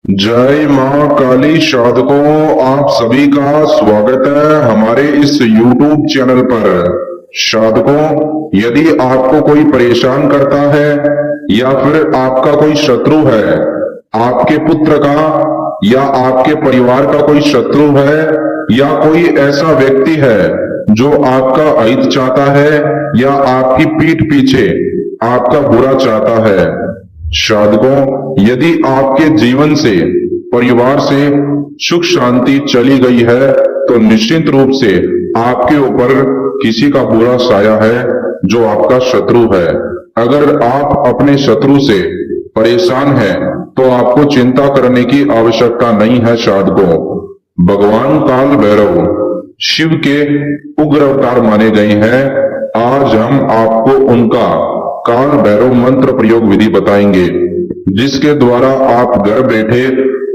जय मां काली साधकों, आप सभी का स्वागत है हमारे इस YouTube चैनल पर। साधकों, यदि आपको कोई परेशान करता है या फिर आपका कोई शत्रु है, आपके पुत्र का या आपके परिवार का कोई शत्रु है या कोई ऐसा व्यक्ति है जो आपका अहित चाहता है या आपकी पीठ पीछे आपका बुरा चाहता है, साधकों, यदि आपके जीवन से परिवार से सुख शांति चली गई है तो निश्चित रूप से आपके ऊपर किसी का बुरा साया है जो आपका शत्रु है। अगर आप अपने शत्रु से परेशान हैं तो आपको चिंता करने की आवश्यकता नहीं है। साधकों, भगवान काल भैरव शिव के उग्र अवतार माने गए हैं। आज हम आपको उनका काल भैरव मंत्र प्रयोग विधि बताएंगे, जिसके द्वारा आप घर बैठे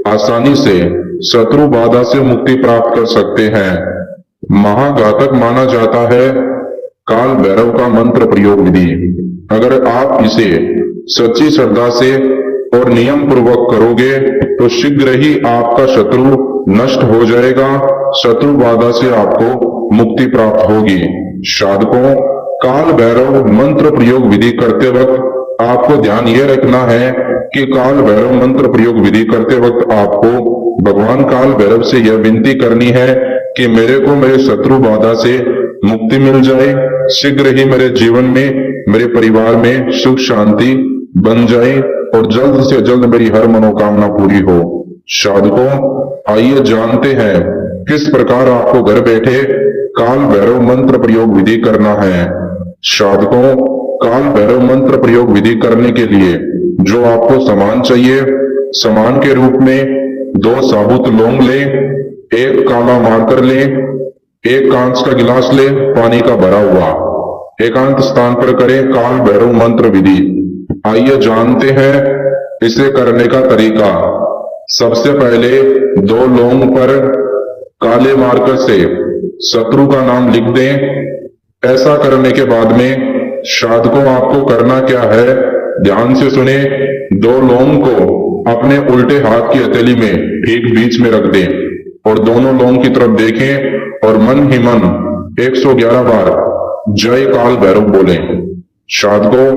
आसानी से शत्रु बाधा से मुक्ति प्राप्त कर सकते हैं। महाघातक माना जाता है काल भैरव का मंत्र प्रयोग विधि। अगर आप इसे सच्ची श्रद्धा से और नियम पूर्वक करोगे तो शीघ्र ही आपका शत्रु नष्ट हो जाएगा, शत्रु बाधा से आपको मुक्ति प्राप्त होगी। साधकों, काल भैरव मंत्र प्रयोग विधि करते वक्त आपको ध्यान यह रखना है कि काल भैरव मंत्र प्रयोग विधि करते वक्त आपको भगवान काल भैरव से यह विनती करनी है कि मेरे को मेरे शत्रु बाधा से मुक्ति मिल जाए, शीघ्र ही मेरे जीवन में मेरे परिवार में सुख शांति बन जाए और जल्द से जल्द मेरी हर मनोकामना पूरी हो। साधकों, आइए जानते हैं किस प्रकार आपको घर बैठे काल भैरव मंत्र प्रयोग विधि करना है। साधकों, काल भैरव मंत्र प्रयोग विधि करने के लिए जो आपको सामान चाहिए, सामान के रूप में 2 साबुत लौंग ले, 1 काला मार्कर ले, 1 कांच का गिलास ले पानी का भरा हुआ। एकांत स्थान पर करें काल भैरव मंत्र विधि। आइए जानते हैं इसे करने का तरीका। सबसे पहले 2 लौंग पर काले मार्कर से शत्रु का नाम लिख दें। ऐसा करने के बाद में साधकों आपको करना क्या है, ध्यान से सुने। 2 लौंग को अपने उल्टे हाथ की हथेली में ठीक बीच में रख दें और दोनों लौंग की तरफ देखें और मन ही मन 111 बार जय काल भैरव बोलें। साधकों,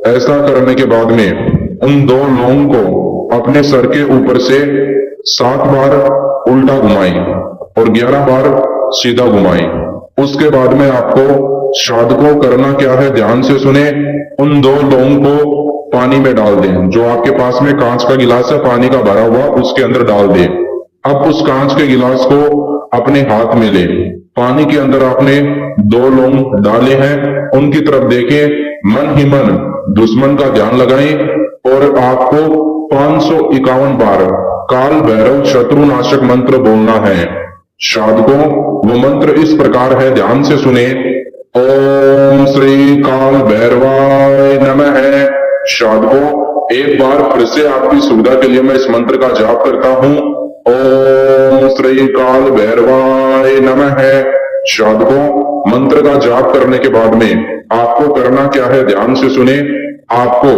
ऐसा करने के बाद में उन 2 लौंग को अपने सर के ऊपर से 7 बार उल्टा घुमाएं और 11 बार सीधा घुमाएं। उसके बाद में आपको साधकों करना क्या है, ध्यान से सुने। उन 2 लौंग को पानी में डाल दें। जो आपके पास में कांच का गिलास है पानी का भरा हुआ, उसके अंदर डाल दें। अब उस कांच के गिलास को अपने हाथ में लें। पानी के अंदर आपने 2 लौंग डाले हैं, उनकी तरफ देखें, मन ही मन दुश्मन का ध्यान लगाएं और आपको 551 बार काल भैरव शत्रुनाशक मंत्र बोलना है। साधकों, वो मंत्र इस प्रकार है, ध्यान से सुने। ओम श्री काल भैरवाय नमः। साधकों, एक बार फिर से आपकी सुविधा के लिए मैं इस मंत्र का जाप करता हूं। ओम श्री काल भैरवाय नमः। साधकों, मंत्र का जाप करने के बाद में आपको करना क्या है, ध्यान से सुने। आपको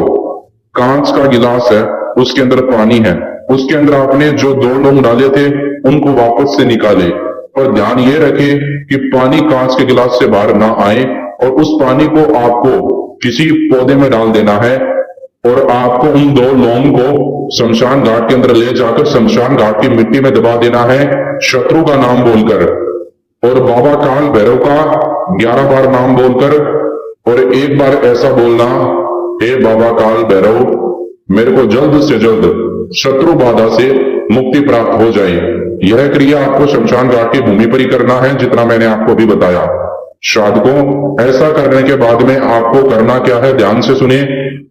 कांच का गिलास है, उसके अंदर पानी है, उसके अंदर आपने जो 2 लौंग डाले थे उनको वापस से निकाले और ध्यान ये रखें कि पानी कांच के गिलास से बाहर ना आए और उस पानी को आपको किसी पौधे में डाल देना है और आपको उन 2 लौंग को शमशान घाट के अंदर ले जाकर शमशान घाट की मिट्टी में दबा देना है, शत्रु का नाम बोलकर और बाबा काल भैरव का 11 बार नाम बोलकर और 1 बार ऐसा बोलना, हे बाबा काल भैरव, मेरे को जल्द से जल्द शत्रु बाधा से मुक्ति प्राप्त हो जाए। यह क्रिया आपको शमशान घाट की भूमि पर ही करना है, जितना मैंने आपको अभी बताया। साधकों, ऐसा करने के बाद में आपको करना क्या है, ध्यान से सुनिए।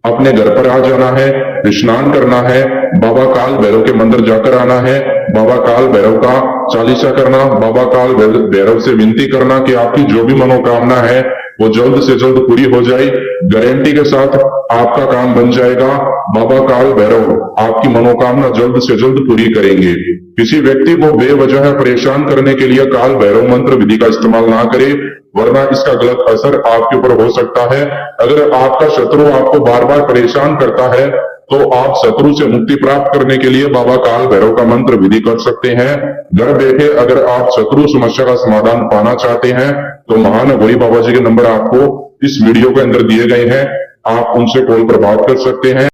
अपने घर पर आ जाना है, स्नान करना है, बाबा काल भैरव के मंदिर जाकर आना है, बाबा काल भैरव का चालीसा करना, बाबा काल भैरव से विनती करना कि आपकी जो भी मनोकामना है वो जल्द से जल्द पूरी हो जाए। गारंटी के साथ आपका काम बन जाएगा। बाबा काल भैरव आपकी मनोकामना जल्द से जल्द पूरी करेंगे। किसी व्यक्ति को बेवजह परेशान करने के लिए काल भैरव मंत्र विधि का इस्तेमाल ना करें, वरना इसका गलत असर आपके ऊपर हो सकता है। अगर आपका शत्रु आपको बार बार परेशान करता है तो आप शत्रु से मुक्ति प्राप्त करने के लिए बाबा काल भैरव का मंत्र विधि कर सकते हैं। घर बैठे अगर आप शत्रु समस्या का समाधान पाना चाहते हैं तो महान भोले बाबा जी के नंबर आपको इस वीडियो के अंदर दिए गए हैं, आप उनसे कॉल पर बात कर सकते हैं।